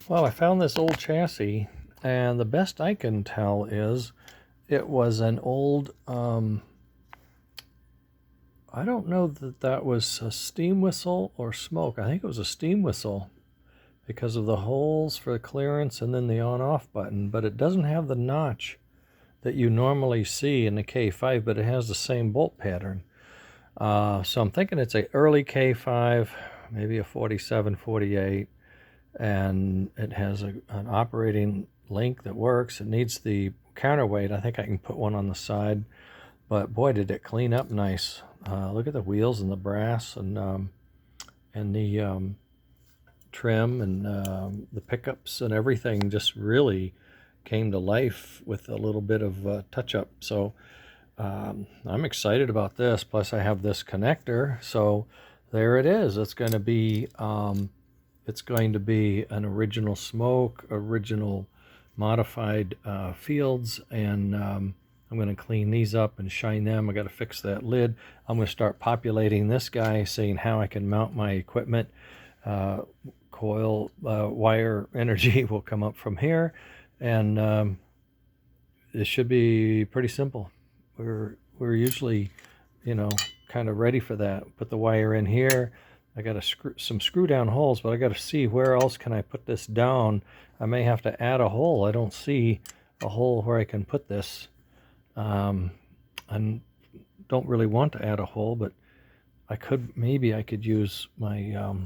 Well, I found this old chassis, and the best I can tell is it was an old, I don't know that that was a steam whistle or smoke. I think it was a steam whistle because of the holes for the clearance and then the on-off button, but it doesn't have the notch that you normally see in the K5, but it has the same bolt pattern. So I'm thinking it's a early K5, maybe a 47, 48. And it has an operating link that works. It needs the counterweight. I think I can put one on the side, but boy, did it clean up nice. Look at the wheels and the brass and the trim and the pickups and everything just really came to life with a little bit of touch-up. So I'm excited about this. Plus I have this connector, so there it is. It's going to be an original smoke, original modified fields, and I'm going to clean these up and shine them. I got to fix that lid. I'm going to start populating this guy, seeing how I can mount my equipment. Coil wire energy will come up from here, and it should be pretty simple. We're usually, kind of ready for that. Put the wire in here. I got some screw down holes, but I got to see where else can I put this down. I may have to add a hole. I don't see a hole where I can put this. I don't really want to add a hole, but maybe I could use my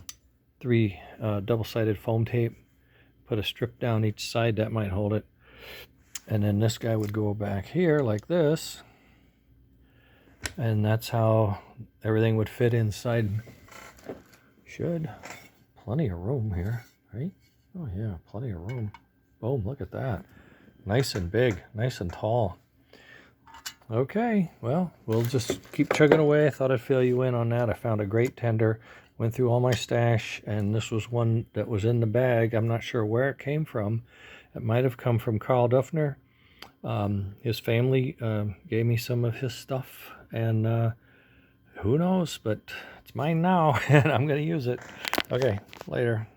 3 double-sided foam tape, put a strip down each side that might hold it. And then this guy would go back here like this. And that's how everything would fit inside. Plenty of room here, right? Oh yeah, plenty of room. Boom, look at that. Nice and big, nice and tall. Okay, well, we'll just keep chugging away. I thought I'd fill you in on that. I found a great tender, went through all my stash, and this was one that was in the bag. I'm not sure where it came from. It might have come from Carl Duffner. His family gave me some of his stuff, and who knows, but it's mine now, and I'm going to use it. Okay, later.